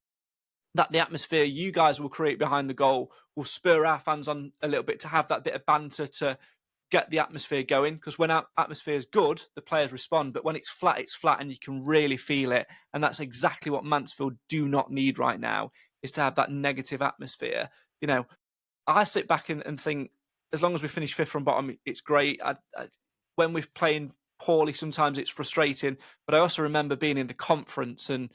that the atmosphere you guys will create behind the goal will spur our fans on a little bit to have that bit of banter to get the atmosphere going, because when our atmosphere is good, the players respond, but when it's flat, and you can really feel it. And that's exactly what Mansfield do not need right now, is to have that negative atmosphere. I sit back and think, as long as we finish fifth from bottom, it's great. When we're playing poorly, sometimes it's frustrating, but I also remember being in the conference and,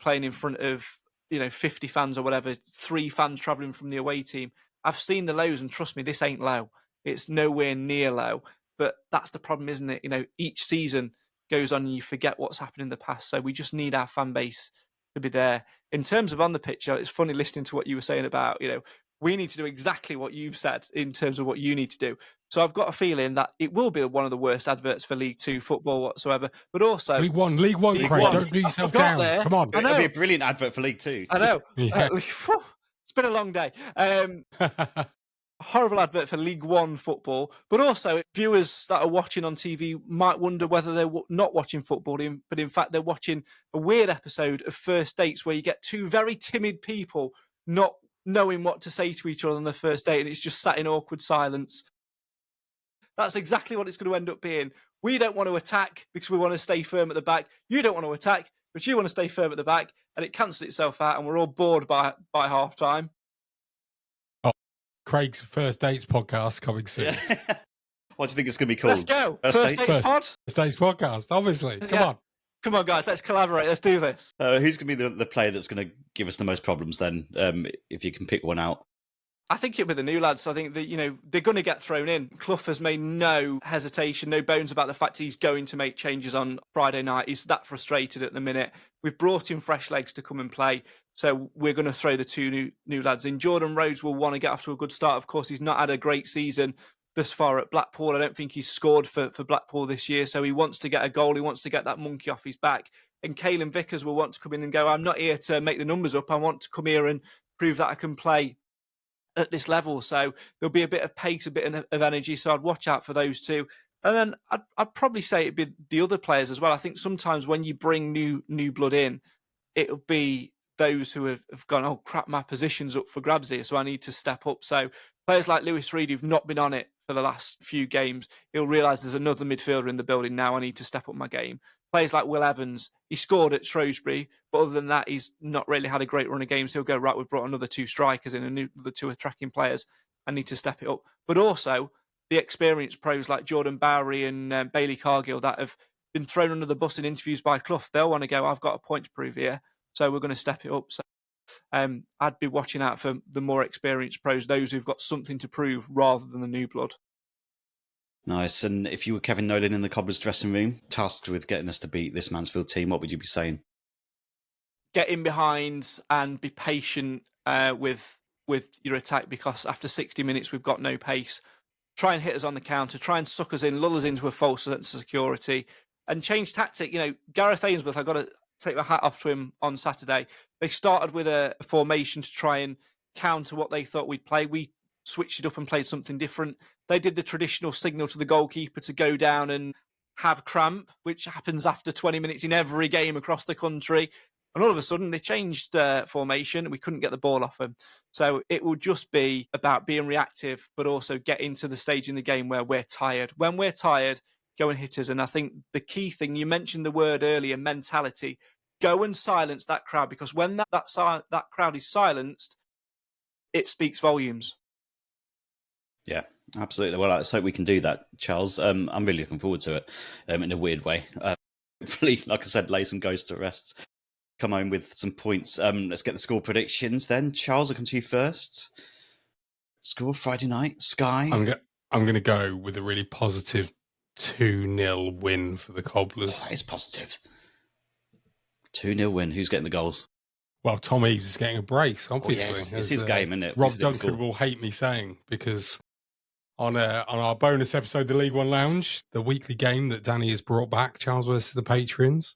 playing in front of, 50 fans or whatever, 3 fans travelling from the away team. I've seen the lows, and trust me, this ain't low. It's nowhere near low, but that's the problem, isn't it? Each season goes on and you forget what's happened in the past. So we just need our fan base to be there. In terms of on the pitch, it's funny listening to what you were saying about, we need to do exactly what you've said in terms of what you need to do. So I've got a feeling that it will be one of the worst adverts for League 2 football whatsoever, but also... League One, Craig, don't do yourself down. There. Come on. It'll be a brilliant advert for League 2. I know. Yeah. It's been a long day. Horrible advert for League 1 football, but also viewers that are watching on TV might wonder whether they're not watching football, but in fact they're watching a weird episode of First Dates where you get 2 very timid people not knowing what to say to each other on the first date, and it's just sat in awkward silence. That's exactly what it's going to end up being. We don't want to attack because we want to stay firm at the back. You don't want to attack but you want to stay firm at the back, and it cancels itself out, and we're all bored by half time. Craig's First Dates podcast coming soon. Yeah. What do you think it's going to be called? Let's go. First Dates Pod. First Dates podcast, obviously. Come on, guys. Let's collaborate. Let's do this. Who's going to be the player that's going to give us the most problems then, if you can pick one out? I think it'll be the new lads. I think that, they're going to get thrown in. Clough has made no hesitation, no bones about the fact he's going to make changes on Friday night. He's that frustrated at the minute. We've brought in fresh legs to come and play. So we're going to throw the 2 new lads in. Jordan Rhodes will want to get off to a good start. Of course, he's not had a great season thus far at Blackpool. I don't think he's scored for Blackpool this year. So he wants to get a goal. He wants to get that monkey off his back. And Caelan Vickers will want to come in and go, I'm not here to make the numbers up. I want to come here and prove that I can play at this level. So there'll be a bit of pace, a bit of energy. So I'd watch out for those 2. And then I'd probably say it'd be the other players as well. I think sometimes when you bring new blood in, it'll be those who have gone, oh crap, my position's up for grabs here, so I need to step up. So players like Lewis Reed, who've not been on it for the last few games, he'll realise there's another midfielder in the building now. I need to step up my game. Players like Will Evans, he scored at Shrewsbury, but other than that, he's not really had a great run of games. He'll go, right, we've brought another 2 strikers in, another 2 attacking players. and need to step it up. But also the experienced pros like Jordan Bowery and Bailey Cargill that have been thrown under the bus in interviews by Clough. They'll want to go, I've got a point to prove here, so we're going to step it up. So I'd be watching out for the more experienced pros, those who've got something to prove rather than the new blood. Nice. And if you were Kevin Nolan in the Cobblers dressing room, tasked with getting us to beat this Mansfield team, what would you be saying? Get in behind and be patient with your attack, because after 60 minutes we've got no pace. Try and hit us on the counter, try and suck us in, lull us into a false sense of security, and change tactic. You know, Gareth Ainsworth, I've got to take my hat off to him on Saturday. They started with a formation to try and counter what they thought we'd play. We switched it up and played something different. They did the traditional signal to the goalkeeper to go down and have cramp, which happens after 20 minutes in every game across the country. And all of a sudden, they changed formation and we couldn't get the ball off them. So it will just be about being reactive, but also getting to the stage in the game where we're tired. When we're tired, go and hit us. And I think the key thing, you mentioned the word earlier, mentality. Go and silence that crowd, because when that crowd is silenced, it speaks volumes. Yeah, absolutely. Well, let's hope we can do that, Charles. I'm really looking forward to it in a weird way. Hopefully, like I said, lay some ghosts to rest. Come home with some points. Let's get the score predictions then. Charles, I'll come to you first. Score Friday night, Sky. I'm going to go with a really positive 2-0 win for the Cobblers. Oh, that is positive. 2-0 win. Who's getting the goals? Well, Tom Eaves is getting a brace, obviously. Oh, yes. It's his game, isn't it? Rob Duncan will hate me saying, because on our bonus episode, the League One Lounge, the weekly game that Danny has brought back, Charles versus the Patreons,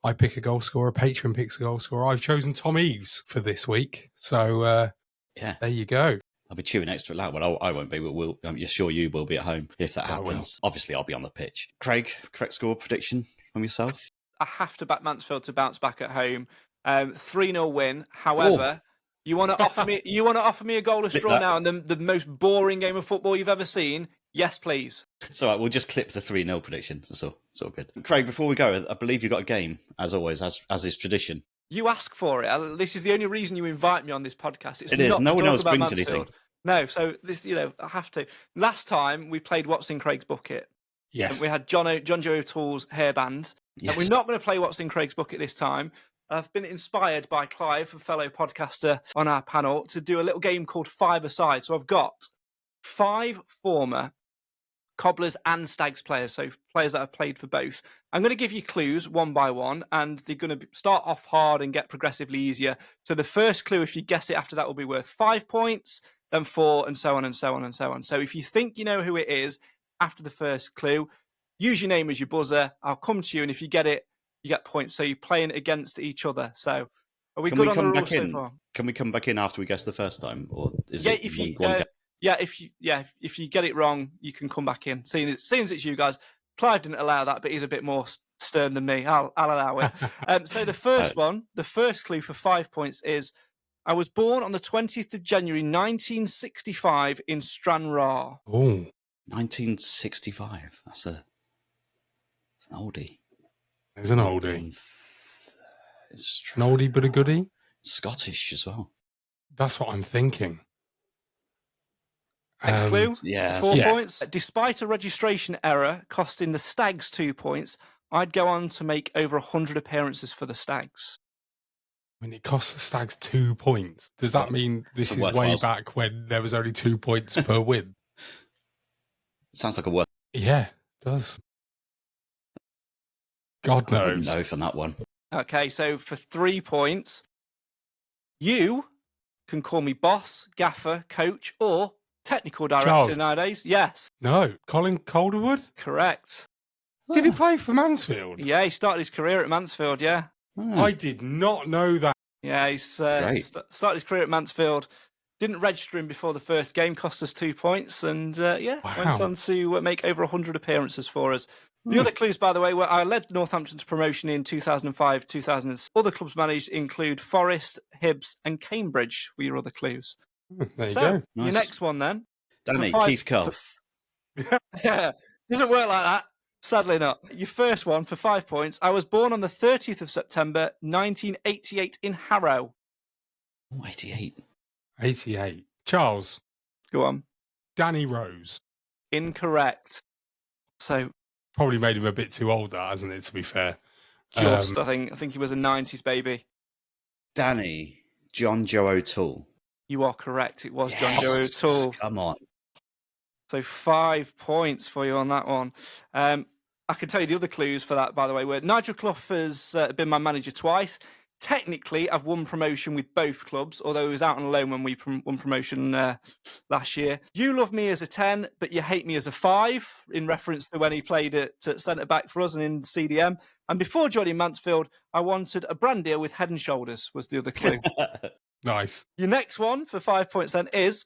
I pick a goal scorer, a patron picks a goal scorer. I've chosen Tom Eaves for this week. So, yeah, there you go. I'll be chewing extra loud. Well, I won't be, but I'm sure you will be at home if that happens. Obviously, I'll be on the pitch. Craig, correct score prediction from yourself? I have to back Mansfield to bounce back at home. 3-0 win. However, you want to offer me a goalless draw now and the most boring game of football you've ever seen? Yes, please. It's all right. We'll just clip the 3-0 prediction. It's all good. Craig, before we go, I believe you've got a game, as always, as is tradition. You ask for it. This is the only reason you invite me on this podcast. It is. No one else brings anything. No, so this, I have to. Last time we played What's in Craig's Bucket. Yes. And we had John Joe O'Toole's hairband. Yes. And we're not going to play What's in Craig's Bucket this time. I've been inspired by Clive, a fellow podcaster on our panel, to do a little game called Five-a-Side. So I've got 5 former Cobblers and Stags players, so players that have played for both. I'm going to give you clues one by one, and they're going to start off hard and get progressively easier. So the first clue, if you guess it after that, will be worth 5 points, then 4, and so on and so on and so on. So if you think you know who it is after the first clue, use your name as your buzzer. I'll come to you, and if you get it, you get points. So you're playing against each other. So are we good on the rules so far? Can we come back in after we guess the first time, or is it if you get it wrong, you can come back in. Seeing as it's you guys, Clive didn't allow that, but he's a bit more stern than me. I'll allow it. So the first one, the first clue for 5 points is: I was born on the 20th of January 1965 in Stranraer. Oh, 1965. That's an oldie. It's an oldie. An oldie but a goodie. Scottish as well. That's what I'm thinking. Next clue, 4 Yeah. points. Despite a registration error costing the Stags 2 points, I'd go on to make over 100 appearances for the Stags. I mean, it costs the Stags 2 points. Does that mean this is way back when there was only 2 points per win? Sounds like a worth. Yeah, it does. God knows. No from that one. Okay, so for 3 points, you can call me boss, gaffer, coach, or technical director Charles. nowadays. Yes. No, Colin Calderwood? Correct. Did he play for Mansfield? Yeah, he started his career at Mansfield, yeah. I did not know that. Yeah, he's started his career at Mansfield. Didn't register him before the first game, cost us 2 points, and went on to make over 100 appearances for us. The other clues, by the way, were I led Northampton to promotion in 2005, 2006. Other clubs managed include Forest, Hibs, and Cambridge were your other clues. There you So, go. Nice. your next one then. Danny, Keith Curl. Yeah, doesn't work like that. Sadly not. Your first one for 5 points. I was born on the 30th of September, 1988 in Harrow. Oh, 88. 88. Charles. Go on. Danny Rose. Incorrect. So Probably made him a bit too old, that, hasn't it, to be fair? I think he was a 90s baby. Danny, John Joe O'Toole. You are correct. It was John Yes, Joe O'Toole. Come on. So 5 points for you on that one. I can tell you the other clues for that, by the way, were Nigel Clough has been my manager twice. Technically, I've won promotion with both clubs, although he was out on loan when we won promotion last year. You love me as a 10, but you hate me as a 5, in reference to when he played at centre-back for us and in CDM. And before joining Mansfield, I wanted a brand deal with Head & Shoulders, was the other clue. Nice. Your next one for 5 points then is,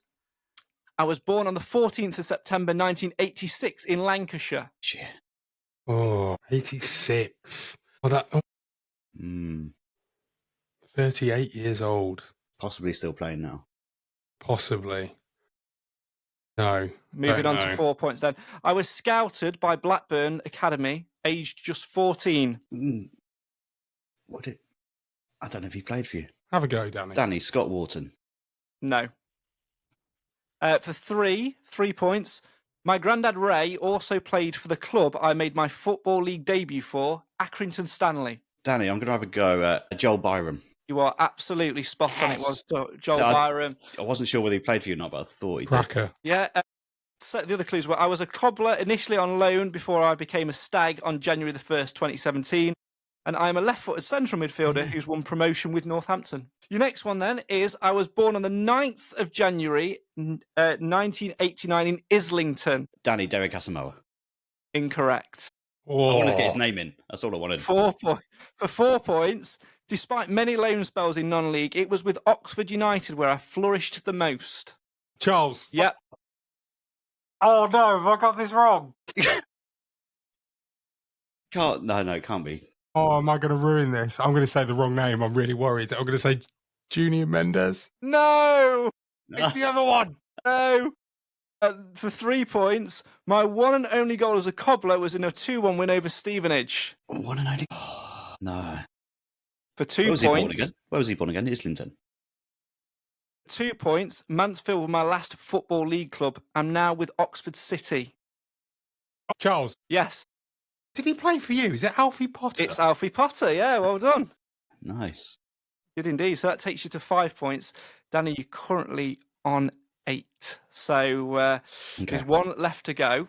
I was born on the 14th of September 1986 in Lancashire. Shit. Oh, 86. Well, that... 38 years old. Possibly still playing now. Possibly. No. Moving on to 4 points then. I was scouted by Blackburn Academy, aged just 14. I don't know if he played for you. Have a go, Danny. Danny, Scott Wharton. No. For 3 points, my granddad Ray also played for the club I made my Football League debut for, Accrington Stanley. Danny, I'm going to have a go at Joel Byram. You are absolutely spot on. It was Joel I- Byram. I wasn't sure whether he played for you or not, but I thought he did. Cracker. Yeah. So the other clues were, I was a cobbler initially on loan before I became a stag on January the 1st, 2017. And I'm a left-footed central midfielder who's won promotion with Northampton. Your next one then is, I was born on the 9th of January, 1989 in Islington. Danny, Derek Asamoah. Incorrect. I wanted to get his name in. That's all I wanted. 4 points. For 4 points, despite many loan spells in non-league, it was with Oxford United where I flourished the most. Charles. Yep. Oh, no. Have I got this wrong? No, it can't be. Oh, am I going to ruin this? I'm going to say the wrong name. I'm really worried. I'm going to say Junior Mendes. No! It's the other one. No! For 3 points, my one and only goal as a cobbler was in a 2-1 win over Stevenage. One and only. Oh, no. For 2 Where was he born points, again? Where was he born again? Islington. 2 points, Mansfield were my last Football League club. I'm now with Oxford City. Charles. Yes, Did he play for you? Is it Alfie Potter? it's Alfie Potter. Yeah, well done. Nice. Good indeed. So that takes you to 5 points. Danny, you're currently on 8. So there's one left to go.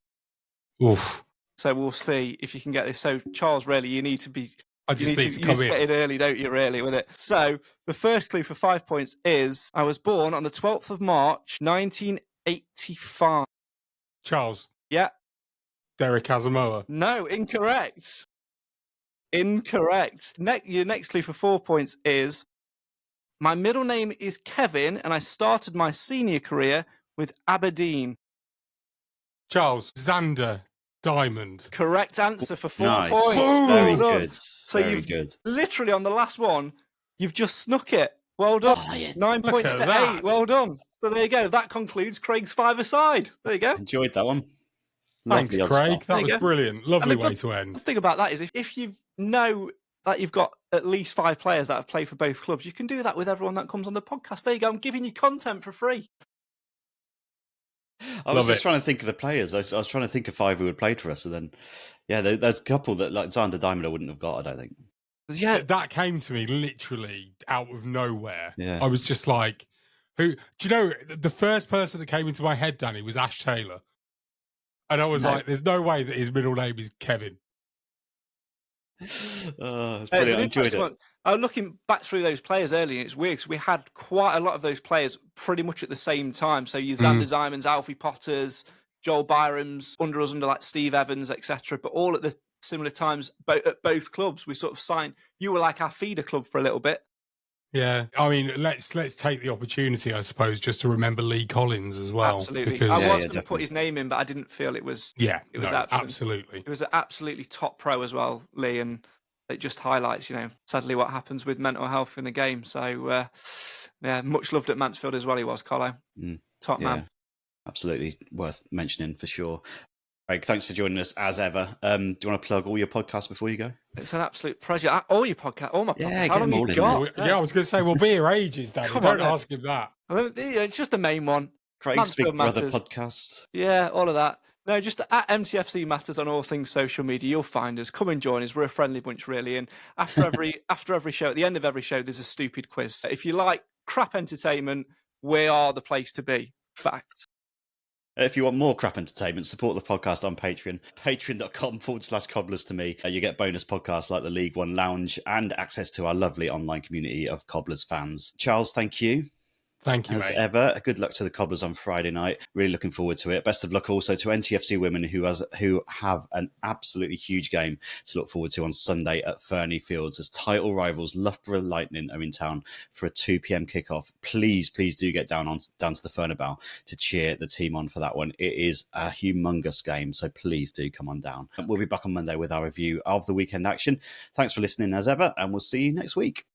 Oof. So we'll see if you can get this. So Charles, really, you need to be... I just need to you come get in. in early, don't you, really, with it? So the first clue for 5 points is, I was born on the 12th of March, 1985. Charles. Yeah. Derek Asamoah. No, incorrect. Incorrect. Your next clue for 4 points is, my middle name is Kevin, and I started my senior career with Aberdeen. Charles. Xander Diamond. Correct answer for 4 Nice. points. Very Well done. good. So Very you've good. literally on the last one, you've just snuck it. Well done. Oh, yeah. 9 Look points at to that. 8. Well done. So there you go. That concludes Craig's 5-a-side. There you go. Enjoyed that one. Thanks, Lovely odd Craig. stuff. That There you was go. brilliant. Lovely And the way good- to end. The thing about that is if you know that you've got at least 5 players that have played for both clubs, you can do that with everyone that comes on the podcast. There you go. I'm giving you content for free. I was Love just it. trying to think of the players. I was trying to think of 5 who had played for us, and then, yeah, there's a couple that, like Xander Diamond, I wouldn't have got, I don't think. Yeah. That came to me literally out of nowhere. Yeah. I was just like, who? Do you know, the first person that came into my head, Danny, was Ash Taylor. And I was No. like, there's no way that his middle name is Kevin. It's It's brilliant. an I enjoyed interesting it. one. Looking back through those players earlier, it's weird because we had quite a lot of those players pretty much at the same time. So your Xander Diamonds, Alfie Potters, Joel Byram's, under like Steve Evans, etc. But all at the similar times at both clubs. We sort of signed. You were like our feeder club for a little bit. Yeah. I mean, let's take the opportunity, I suppose, just to remember Lee Collins as well. Absolutely. Because, I was Yeah, going to definitely. put his name in, but I didn't feel it was. yeah, It was no, absolute- absolutely. It was an absolutely top pro as well, Lee, and it just highlights, sadly what happens with mental health in the game. So, yeah, much loved at Mansfield as well. He was, Carlo. Top Yeah, man. absolutely worth mentioning for sure. Craig, thanks for joining us as ever. Do you want to plug all your podcasts before you go? It's an absolute pleasure. All your podcast, all my podcasts. Yeah, How get long them you all in got? Yeah, I was going to say, we'll be here ages, Danny. Come Don't on, then. ask him that. It's just the main one. Craig's Big Mansfield Brother Matters. podcast. Yeah, all of that. No, just at MTFC Matters on all things social media. You'll find us. Come and join us. We're a friendly bunch, really. And after every show, at the end of every show, there's a stupid quiz. If you like crap entertainment, we are the place to be. Fact. If you want more crap entertainment, support the podcast on Patreon. Patreon.com/cobblers to me. You get bonus podcasts like the League One Lounge and access to our lovely online community of Cobblers fans. Charles, thank you. Thank you, As mate. ever, good luck to the Cobblers on Friday night. Really looking forward to it. Best of luck also to NTFC women who have an absolutely huge game to look forward to on Sunday at Fernie Fields as title rivals Loughborough Lightning are in town for a 2 p.m. kickoff. Please do get down to the Furnabout to cheer the team on for that one. It is a humongous game, so please do come on down. We'll be back on Monday with our review of the weekend action. Thanks for listening as ever, and we'll see you next week.